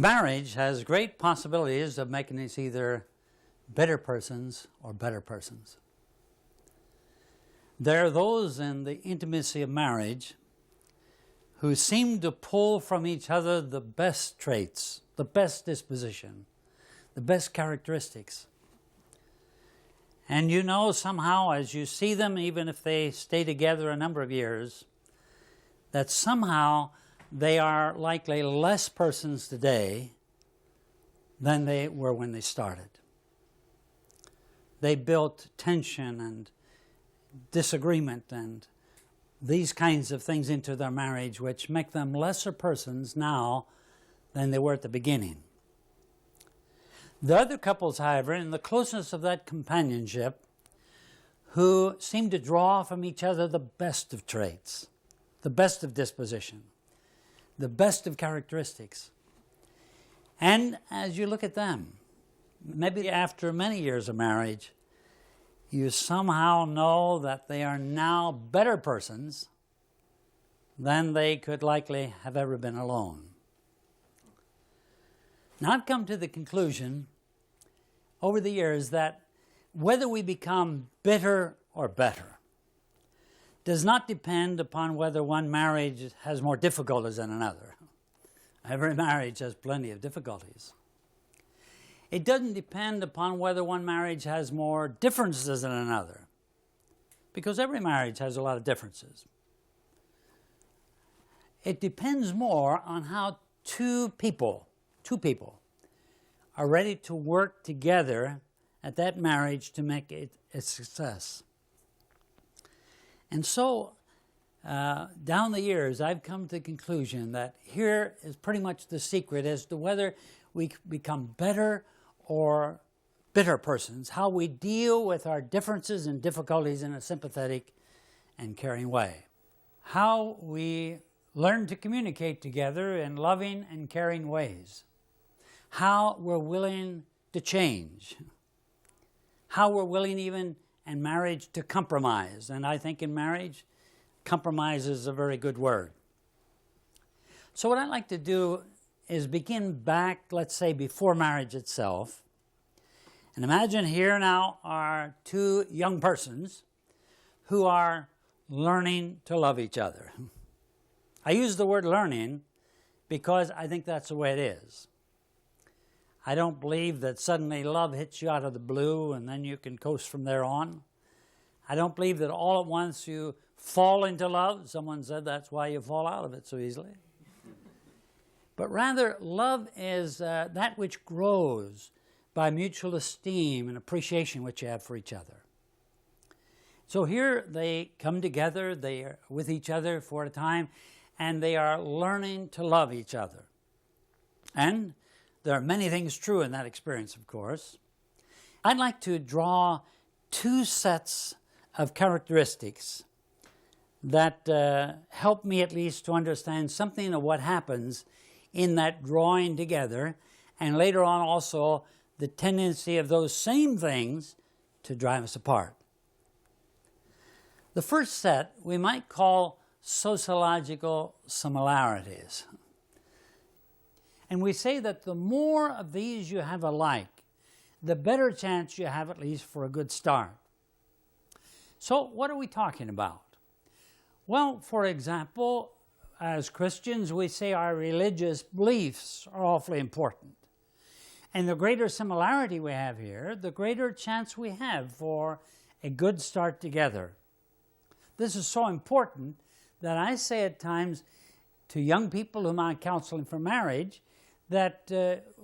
Marriage has great possibilities of making us either bitter persons or better persons. There are those in the intimacy of marriage who seem to pull from each other the best traits, the best disposition, the best characteristics. And you know somehow as you see them, even if they stay together a number of years, that somehow they are likely less persons today than they were when they started. They built tension and disagreement and these kinds of things into their marriage, which make them lesser persons now than they were at the beginning. The other couples, however, in the closeness of that companionship, who seem to draw from each other the best of traits, the best of disposition, the best of characteristics. And as you look at them, maybe after many years of marriage, you somehow know that they are now better persons than they could likely have ever been alone. Now I've come to the conclusion over the years that whether we become bitter or better does not depend upon whether one marriage has more difficulties than another. Every marriage has plenty of difficulties. It doesn't depend upon whether one marriage has more differences than another, because every marriage has a lot of differences. It depends more on how two people are ready to work together at that marriage to make it a success. And so, down the years, I've come to the conclusion that here is pretty much the secret as to whether we become better or bitter persons, how we deal with our differences and difficulties in a sympathetic and caring way, how we learn to communicate together in loving and caring ways, how we're willing to change, how we're willing even in marriage to compromise. And I think in marriage, compromise is a very good word. So what I'd like to do is begin back, let's say, before marriage itself. And imagine here now are two young persons who are learning to love each other. I use the word learning because I think that's the way it is. I don't believe that suddenly love hits you out of the blue and then you can coast from there on. I don't believe that all at once you fall into love. Someone said that's why you fall out of it so easily. But rather, love is that which grows by mutual esteem and appreciation which you have for each other. So here they come together, they are with each other for a time, and they are learning to love each other. And there are many things true in that experience, of course. I'd like to draw two sets of characteristics that help me at least to understand something of what happens in that drawing together, and later on also the tendency of those same things to drive us apart. The first set we might call sociological similarities. And we say that the more of these you have alike, the better chance you have at least for a good start. So what are we talking about? Well, for example, as Christians, we say our religious beliefs are awfully important. And the greater similarity we have here, the greater chance we have for a good start together. This is so important that I say at times to young people whom I'm counseling for marriage that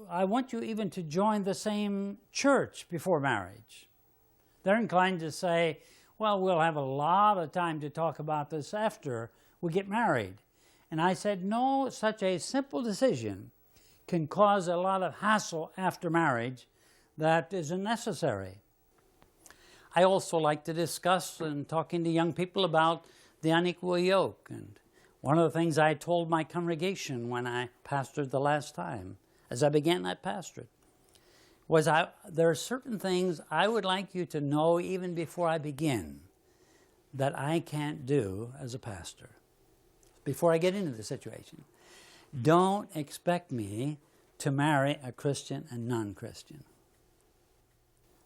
I want you even to join the same church before marriage. They're inclined to say, well, we'll have a lot of time to talk about this after we get married. And I said, no, such a simple decision can cause a lot of hassle after marriage that is unnecessary. I also like to discuss and talking to young people about the unequal yoke. And one of the things I told my congregation when I pastored the last time, as I began that pastorate, was there are certain things I would like you to know even before I begin that I can't do as a pastor. Before I get into the situation, don't expect me to marry a Christian and non-Christian.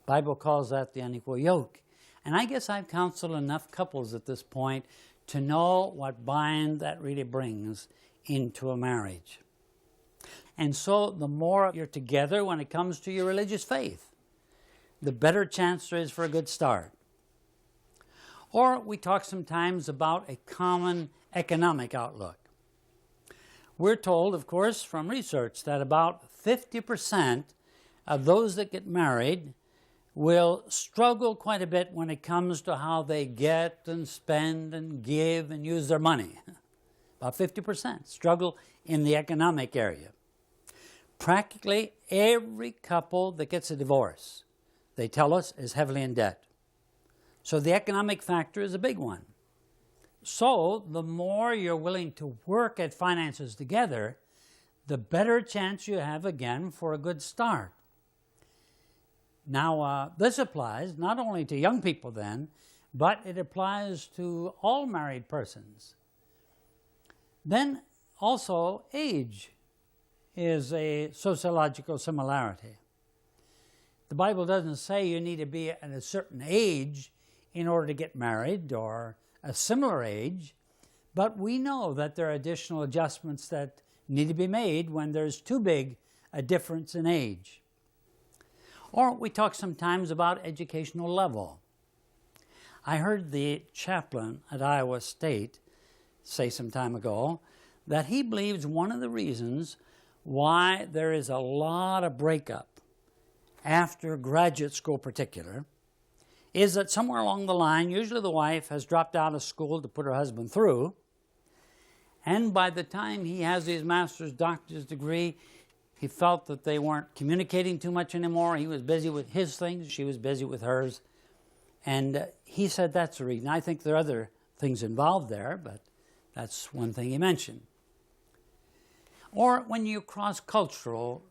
Bible calls that the unequal yoke. And I guess I've counseled enough couples at this point to know what bind that really brings into a marriage. And so the more you're together when it comes to your religious faith, the better chance there is for a good start. Or we talk sometimes about a common economic outlook. We're told, of course, from research that about 50% of those that get married will struggle quite a bit when it comes to how they get and spend and give and use their money. About 50% struggle in the economic area. Practically every couple that gets a divorce, they tell us, is heavily in debt. So the economic factor is a big one. So the more you're willing to work at finances together, the better chance you have again for a good start. Now, this applies not only to young people then, but it applies to all married persons. Then also age is a sociological similarity. The Bible doesn't say you need to be at a certain age in order to get married or a similar age, but we know that there are additional adjustments that need to be made when there's too big a difference in age. Or we talk sometimes about educational level. I heard the chaplain at Iowa State say some time ago that he believes one of the reasons why there is a lot of breakup after graduate school in particular is that somewhere along the line, usually the wife has dropped out of school to put her husband through, and by the time he has his master's, doctor's degree, he felt that they weren't communicating too much anymore. He was busy with his things, she was busy with hers, and he said that's the reason. I think there are other things involved there, but that's one thing he mentioned. Or when you cross cultural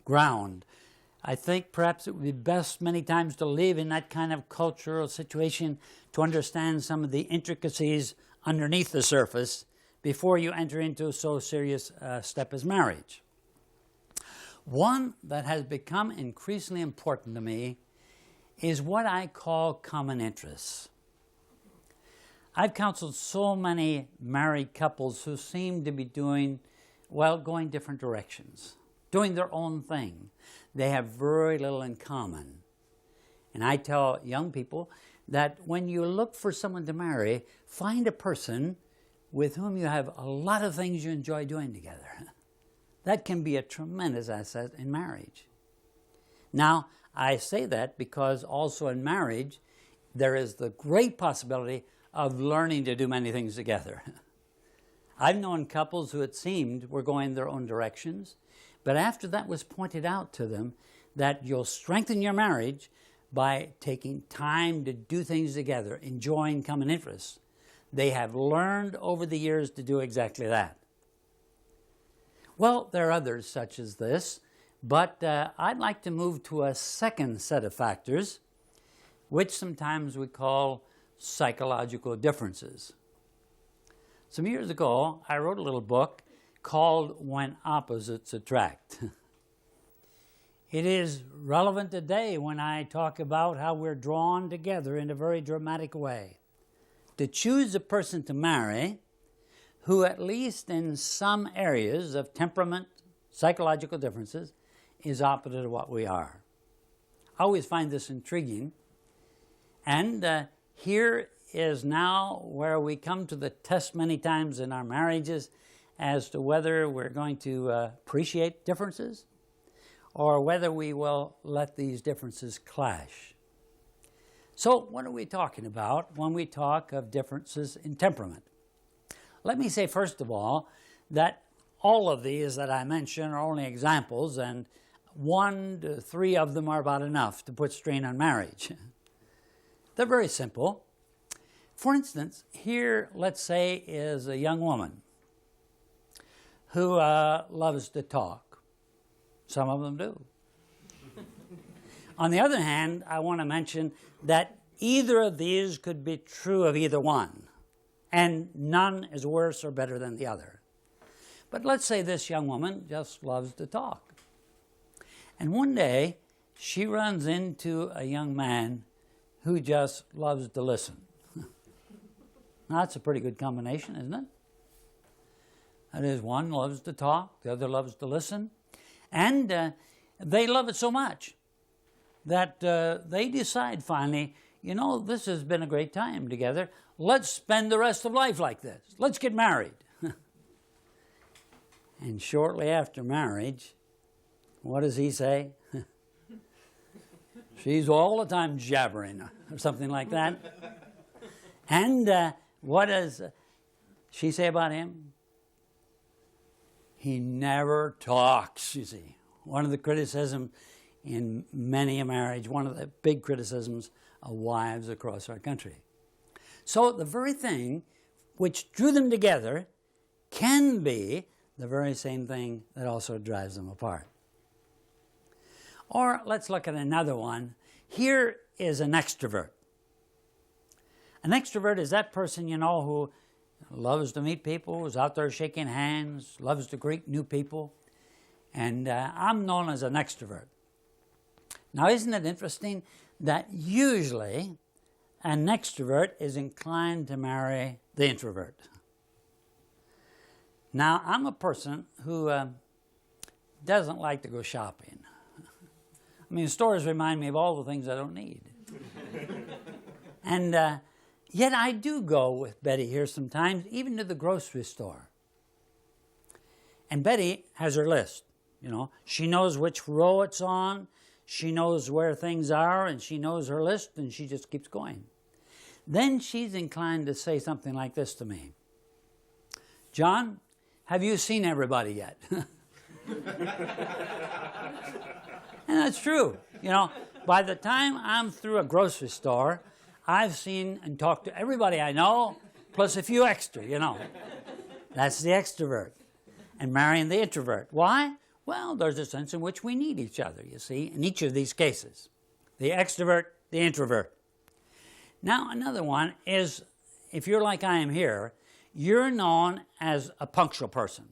ground, I think perhaps it would be best many times to live in that kind of cultural situation to understand some of the intricacies underneath the surface before you enter into so serious a step as marriage. One that has become increasingly important to me is what I call common interests. I've counseled so many married couples who seem to be going different directions, doing their own thing. They have very little in common. And I tell young people that when you look for someone to marry, find a person with whom you have a lot of things you enjoy doing together. That can be a tremendous asset in marriage. Now, I say that because also in marriage, there is the great possibility of learning to do many things together. I've known couples who it seemed were going their own directions, but after that was pointed out to them that you'll strengthen your marriage by taking time to do things together, enjoying common interests. They have learned over the years to do exactly that. Well, there are others such as this, but I'd like to move to a second set of factors, which sometimes we call psychological differences. Some years ago, I wrote a little book called When Opposites Attract. It is relevant today when I talk about how we're drawn together in a very dramatic way. To choose a person to marry who, at least in some areas of temperament, psychological differences, is opposite of what we are. I always find this intriguing. And here is now where we come to the test many times in our marriages as to whether we're going to appreciate differences or whether we will let these differences clash. So what are we talking about when we talk of differences in temperament? Let me say first of all that all of these that I mentioned are only examples, and 1 to 3 of them are about enough to put strain on marriage. They're very simple. For instance, here, let's say, is a young woman who loves to talk. Some of them do. On the other hand, I want to mention that either of these could be true of either one, and none is worse or better than the other. But let's say this young woman just loves to talk. And one day, she runs into a young man who just loves to listen. Now, that's a pretty good combination, isn't it? That is, one loves to talk, the other loves to listen. And they love it so much that they decide finally, you know, this has been a great time together. Let's spend the rest of life like this. Let's get married. And shortly after marriage, what does he say? She's all the time jabbering, or something like that. And what does she say about him? He never talks, you see. One of the criticisms in many a marriage, one of the big criticisms of wives across our country. So the very thing which drew them together can be the very same thing that also drives them apart. Or let's look at another one. Here is an extrovert. An extrovert is that person, you know, who loves to meet people, is out there shaking hands, loves to greet new people. And I'm known as an extrovert. Now, isn't it interesting that usually an extrovert is inclined to marry the introvert? Now, I'm a person who doesn't like to go shopping. I mean, stores remind me of all the things I don't need. And yet I do go with Betty here sometimes, even to the grocery store. And Betty has her list, you know. She knows which row it's on, she knows where things are, and she knows her list, and she just keeps going. Then she's inclined to say something like this to me. John, have you seen everybody yet? And that's true. You know, by the time I'm through a grocery store, I've seen and talked to everybody I know, plus a few extra, you know. That's the extrovert. And marrying the introvert. Why? Well, there's a sense in which we need each other, you see, in each of these cases. The extrovert, the introvert. Now, another one is, if you're like I am here, you're known as a punctual person.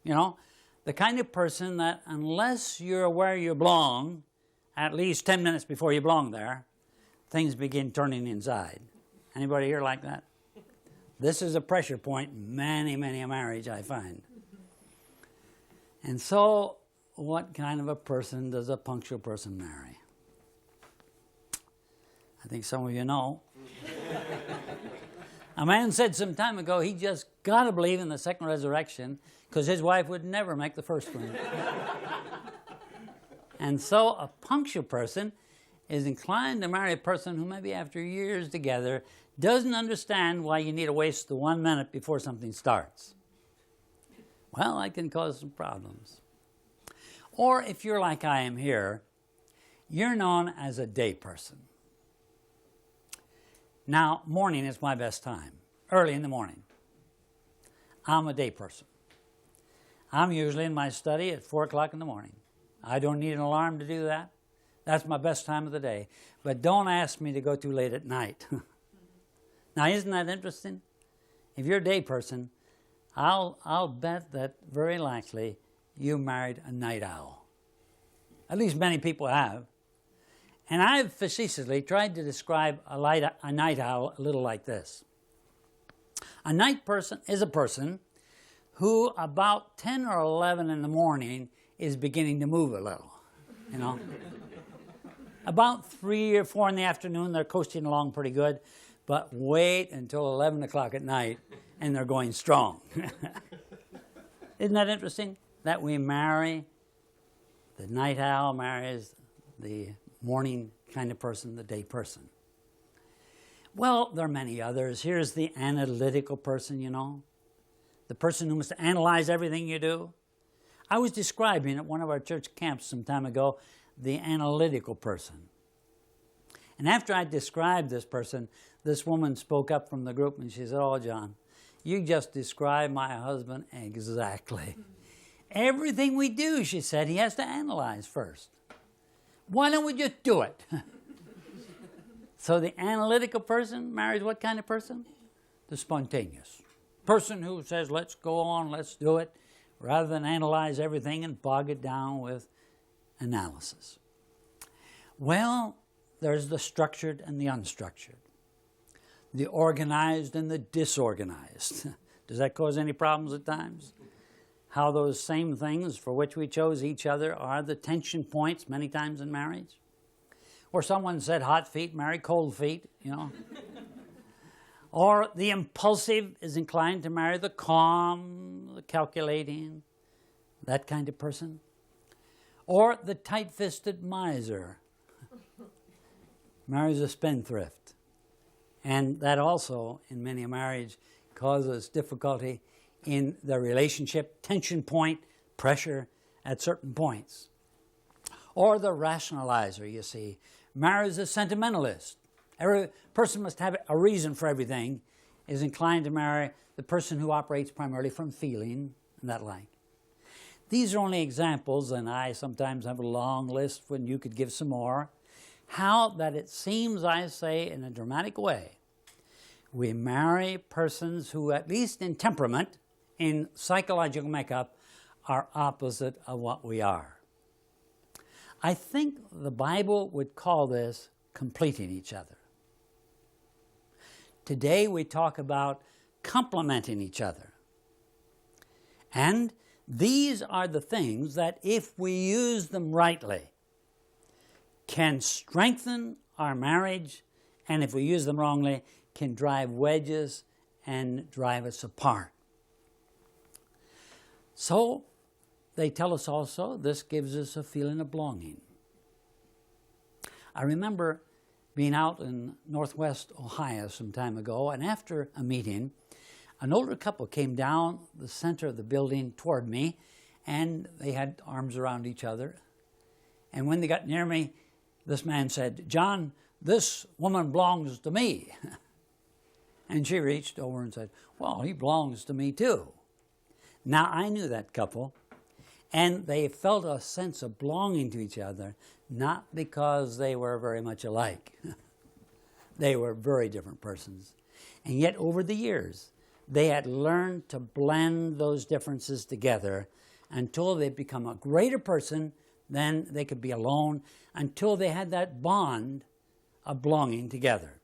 You know, the kind of person that unless you're where you belong, at least 10 minutes before you belong there, things begin turning inside. Anybody here like that? This is a pressure point in many, many a marriage, I find. And so, what kind of a person does a punctual person marry? I think some of you know. A man said some time ago he just got to believe in the second resurrection because his wife would never make the first one. And so a punctual person is inclined to marry a person who maybe after years together doesn't understand why you need to waste the 1 minute before something starts. Well, that can cause some problems. Or if you're like I am here, you're known as a day person. Now, morning is my best time, early in the morning. I'm a day person. I'm usually in my study at 4 o'clock in the morning. I don't need an alarm to do that. That's my best time of the day. But don't ask me to go too late at night. Now, isn't that interesting? If you're a day person, I'll bet that very likely you married a night owl. At least many people have. And I've facetiously tried to describe a night owl a little like this. A night person is a person who about 10 or 11 in the morning is beginning to move a little, you know. About 3 or 4 in the afternoon, they're coasting along pretty good, but wait until 11 o'clock at night and they're going strong. Isn't that interesting? That we marry, the night owl marries the morning kind of person, the day person. Well, there are many others. Here's the analytical person, you know. The person who must analyze everything you do. I was describing at one of our church camps some time ago the analytical person. And after I described this person, this woman spoke up from the group and she said, "Oh, John, you just described my husband exactly. Everything we do," she said, "he has to analyze first. Why don't we just do it?" So the analytical person marries what kind of person? The spontaneous. Person who says, let's go on, let's do it. rather than analyze everything and bog it down with analysis. Well, there's the structured and the unstructured, the organized and the disorganized. Does that cause any problems at times? How those same things for which we chose each other are the tension points many times in marriage? Or someone said hot feet marry cold feet, you know. Or the impulsive is inclined to marry the calm, the calculating, that kind of person. Or the tight-fisted miser marries a spendthrift. And that also, in many a marriage, causes difficulty in the relationship, tension point, pressure at certain points. Or the rationalizer, you see, marries a sentimentalist. Every person must have a reason for everything, is inclined to marry the person who operates primarily from feeling and that like. These are only examples, and I sometimes have a long list when you could give some more. How that it seems, I say, in a dramatic way, we marry persons who, at least in temperament, in psychological makeup, are opposite of what we are. I think the Bible would call this completing each other. Today we talk about complementing each other. And these are the things that, if we use them rightly, can strengthen our marriage, and if we use them wrongly, can drive wedges and drive us apart. So, they tell us also this gives us a feeling of belonging. I remember being out in northwest Ohio some time ago, and after a meeting, an older couple came down the center of the building toward me, and they had arms around each other. And when they got near me, this man said, "John, this woman belongs to me." And she reached over and said, "Well, he belongs to me too." Now, I knew that couple, and they felt a sense of belonging to each other, not because they were very much alike. They were very different persons. And yet, over the years, they had learned to blend those differences together until they become a greater person than they could be alone, until they had that bond of belonging together.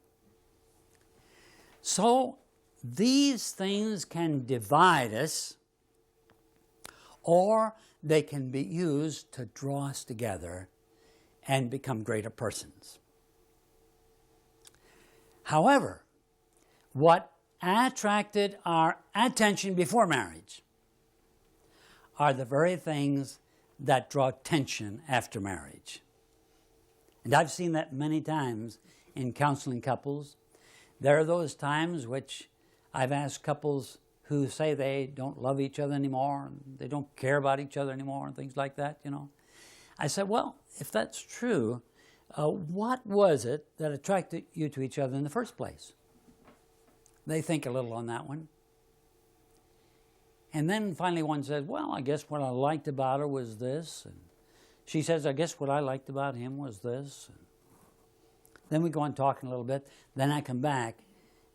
So, these things can divide us, or they can be used to draw us together and become greater persons. However, what attracted our attention before marriage are the very things that draw tension after marriage. And I've seen that many times in counseling couples. There are those times which I've asked couples who say they don't love each other anymore, and they don't care about each other anymore, and things like that, you know. I said, well, if that's true, what was it that attracted you to each other in the first place? They think a little on that one. And then finally one says, well, I guess what I liked about her was this. And she says, I guess what I liked about him was this. And then we go on talking a little bit. Then I come back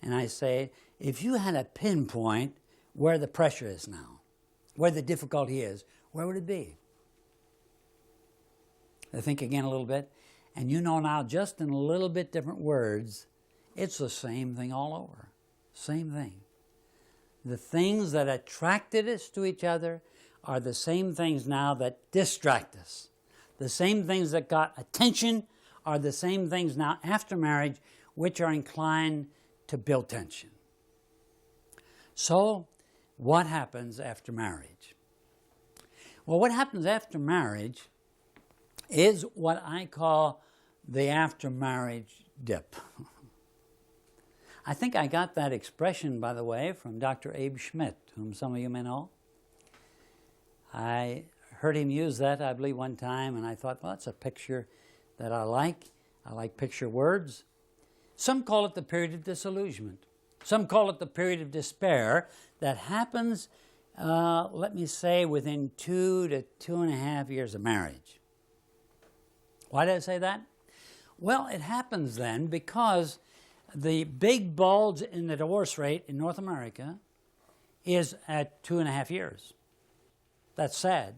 and I say, if you had a pinpoint where the pressure is now, where the difficulty is, where would it be? They think again a little bit. And you know now, just in a little bit different words, it's the same thing all over. Same thing. The things that attracted us to each other are the same things now that distract us. The same things that got attention are the same things now after marriage which are inclined to build tension. So, what happens after marriage? Well, what happens after marriage is what I call the after marriage dip. I think I got that expression, by the way, from Dr. Abe Schmidt, whom some of you may know. I heard him use that, I believe, one time, and I thought, well, that's a picture that I like. I like picture words. Some call it the period of disillusionment. Some call it the period of despair that happens, let me say, within 2 to 2.5 years of marriage. Why did I say that? Well, it happens then because the big bulge in the divorce rate in North America is at 2.5 years. That's sad,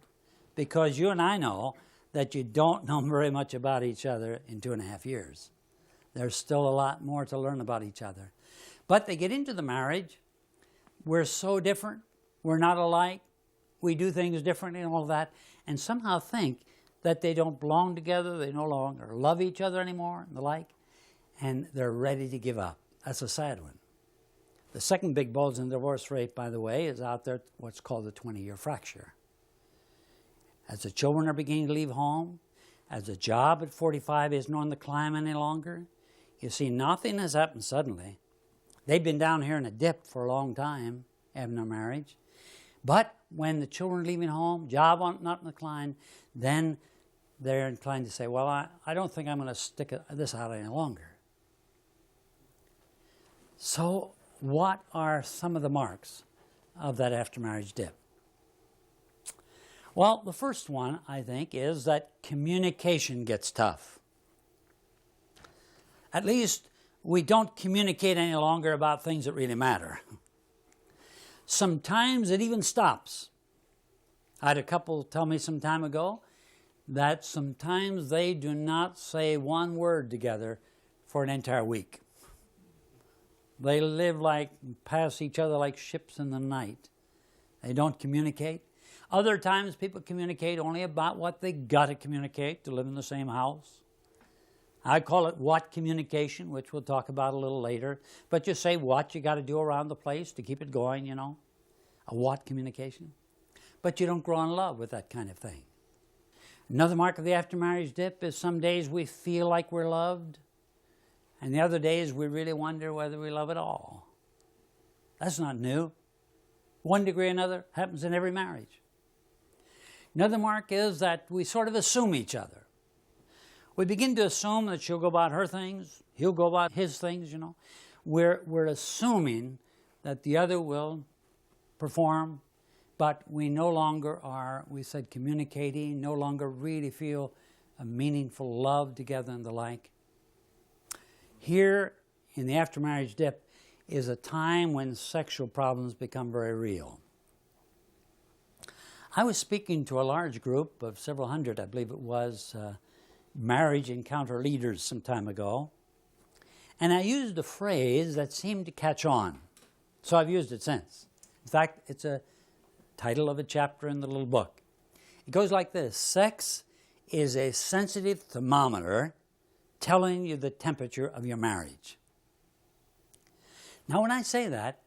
because you and I know that you don't know very much about each other in 2.5 years. There's still a lot more to learn about each other. But they get into the marriage. We're so different. We're not alike. We do things differently and all that, and somehow think that they don't belong together, they no longer love each other anymore and the like, and they're ready to give up. That's a sad one. The second big bulge in the divorce rate, by the way, is out there, what's called the 20-year fracture. As the children are beginning to leave home, as the job at 45 isn't on the climb any longer, you see, nothing has happened suddenly. They've been down here in a dip for a long time, having their marriage. But when the children are leaving home, job not in the decline, then they're inclined to say, well, I don't think I'm going to stick this out any longer. So what are some of the marks of that after-marriage dip? Well, the first one, I think, is that communication gets tough. At least we don't communicate any longer about things that really matter. Sometimes it even stops. I had a couple tell me some time ago that sometimes they do not say one word together for an entire week. They live pass each other like ships in the night. They don't communicate. Other times people communicate only about what they got to communicate to live in the same house. I call it what communication, which we'll talk about a little later. But you say what you got to do around the place to keep it going, you know. A what communication. But you don't grow in love with that kind of thing. Another mark of the after-marriage dip is some days we feel like we're loved, and the other days we really wonder whether we love at all. That's not new. One degree or another happens in every marriage. Another mark is that we sort of assume each other. We begin to assume that she'll go about her things, he'll go about his things, you know. We're assuming that the other will perform, but we no longer are, we said, communicating, no longer really feel a meaningful love together and the like. Here in the after-marriage dip is a time when sexual problems become very real. I was speaking to a large group of several hundred, I believe it was, marriage encounter leaders some time ago, and I used a phrase that seemed to catch on, so I've used it since. In fact, it's a title of a chapter in the little book. It goes like this: sex is a sensitive thermometer telling you the temperature of your marriage. Now, when I say that,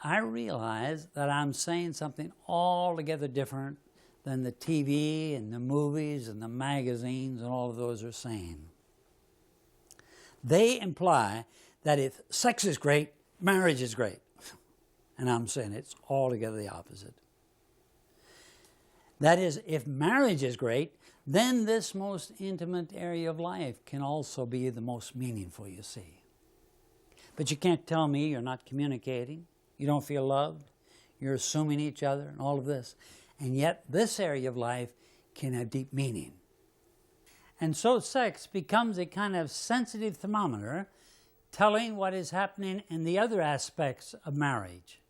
I realize that I'm saying something altogether different than the TV and the movies and the magazines and all of those are saying. They imply that if sex is great, marriage is great. And I'm saying it's altogether the opposite. That is, if marriage is great, then this most intimate area of life can also be the most meaningful, you see. But you can't tell me you're not communicating, you don't feel loved, you're assuming each other and all of this. And yet this area of life can have deep meaning. And so sex becomes a kind of sensitive thermometer telling what is happening in the other aspects of marriage.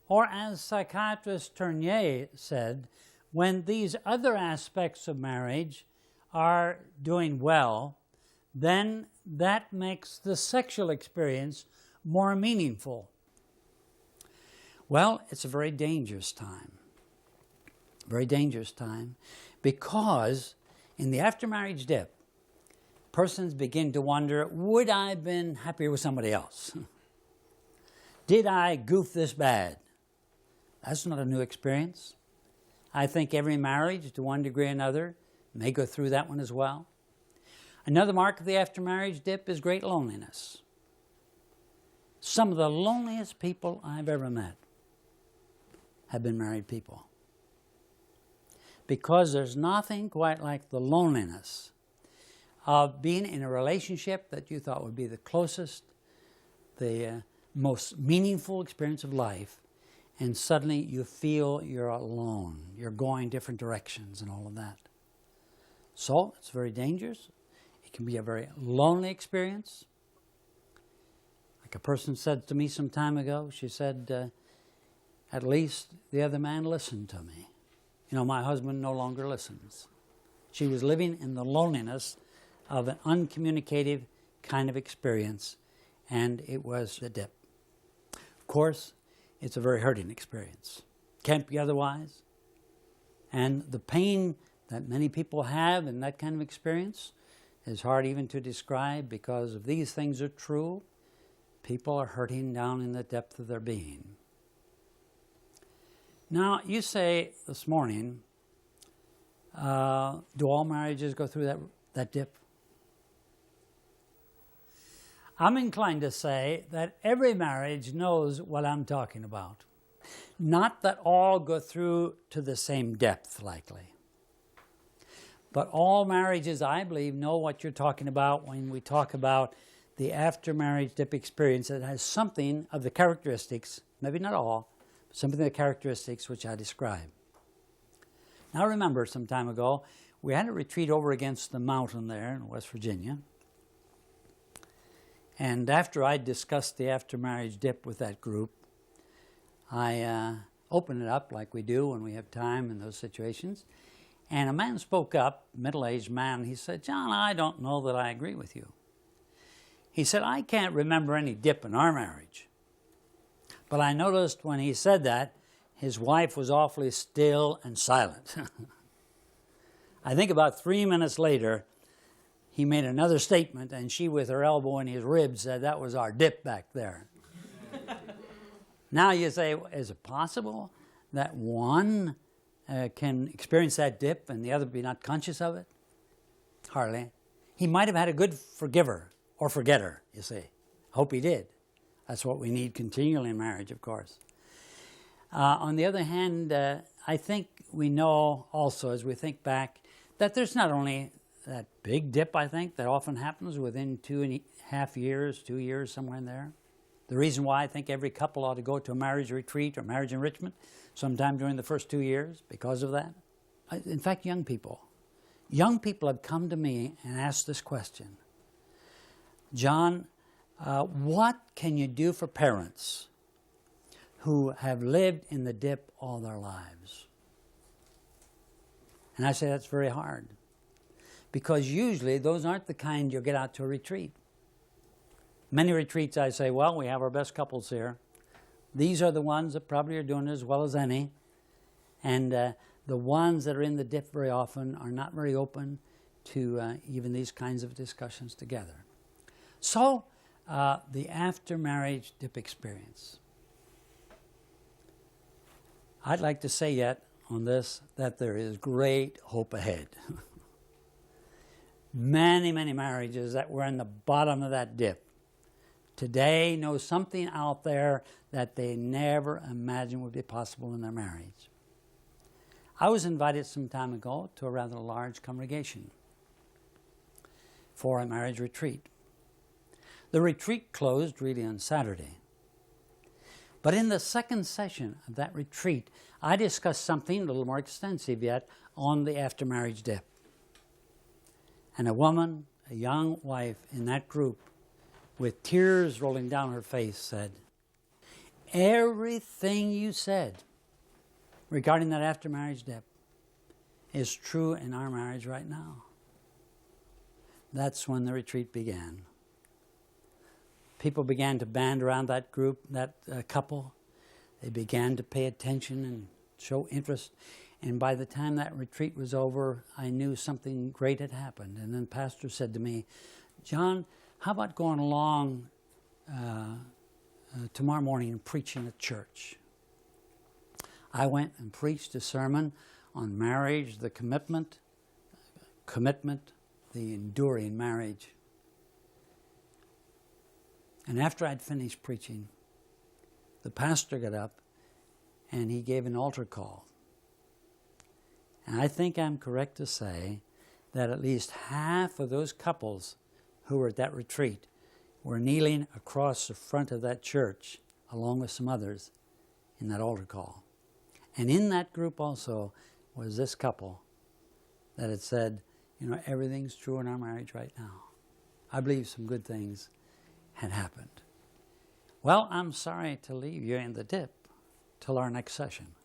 Or as psychiatrist Tournier said, when these other aspects of marriage are doing well, then that makes the sexual experience more meaningful. Well, it's a very dangerous time. Very dangerous time, because in the after-marriage dip, persons begin to wonder, would I have been happier with somebody else? Did I goof this bad? That's not a new experience. I think every marriage, to one degree or another, may go through that one as well. Another mark of the after-marriage dip is great loneliness. Some of the loneliest people I've ever met have been married people. Because there's nothing quite like the loneliness of being in a relationship that you thought would be the closest, the most meaningful experience of life, and suddenly you feel you're alone, you're going different directions and all of that. So it's very dangerous. It can be a very lonely experience. Like a person said to me some time ago, she said, at least the other man listened to me. You know, my husband no longer listens. She was living in the loneliness of an uncommunicative kind of experience, and it was the dip. Of course, it's a very hurting experience. Can't be otherwise. And the pain that many people have in that kind of experience is hard even to describe, because if these things are true, people are hurting down in the depth of their being. Now, you say this morning, do all marriages go through that dip? I'm inclined to say that every marriage knows what I'm talking about. Not that all go through to the same depth, likely. But all marriages, I believe, know what you're talking about when we talk about the after-marriage dip experience that has something of the characteristics, maybe not all, but something of the characteristics which I describe. Now, remember, some time ago, we had a retreat over against the mountain there in West Virginia. And after I discussed the after-marriage dip with that group, I opened it up like we do when we have time in those situations. And a man spoke up, middle-aged man. He said, "John, I don't know that I agree with you." He said, "I can't remember any dip in our marriage." But I noticed when he said that, his wife was awfully still and silent. I think about 3 minutes later, he made another statement, and she, with her elbow in his ribs, said, "That was our dip back there." Now you say, is it possible that one can experience that dip and the other be not conscious of it? Hardly. He might have had a good forgiver or forgetter, you see. Hope he did. That's what we need continually in marriage, of course. On the other hand, I think we know also, as we think back, that there's not only that big dip, I think, that often happens within 2.5 years, 2 years, somewhere in there. The reason why I think every couple ought to go to a marriage retreat or marriage enrichment sometime during the first 2 years, because of that. In fact, young people have come to me and asked this question: "John, what can you do for parents who have lived in the dip all their lives?" And I say that's very hard, because usually those aren't the kind you'll get out to a retreat. Many retreats I say, well, we have our best couples here. These are the ones that probably are doing as well as any. And the ones that are in the dip very often are not very open to even these kinds of discussions together. So, the after-marriage dip experience. I'd like to say yet on this that there is great hope ahead. Many, many marriages that were in the bottom of that dip today know something out there that they never imagined would be possible in their marriage. I was invited some time ago to a rather large congregation for a marriage retreat. The retreat closed really on Saturday. But in the second session of that retreat, I discussed something a little more extensive yet on the after-marriage dip. And a woman, a young wife in that group, with tears rolling down her face, said, "Everything you said regarding that after-marriage dip is true in our marriage right now." That's when the retreat began. People began to band around that group, that couple. They began to pay attention and show interest. And by the time that retreat was over, I knew something great had happened. And then the pastor said to me, "John, how about going along tomorrow morning and preaching at church?" I went and preached a sermon on marriage, the commitment, the enduring marriage. And after I'd finished preaching, the pastor got up and he gave an altar call. And I think I'm correct to say that at least half of those couples who were at that retreat were kneeling across the front of that church, along with some others, in that altar call. And in that group also was this couple that had said, everything's true in our marriage right now. I believe some good things had happened. Well, I'm sorry to leave you in the dip till our next session.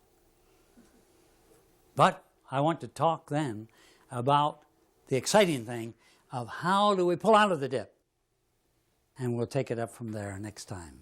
But I want to talk then about the exciting thing of how do we pull out of the dip. And we'll take it up from there next time.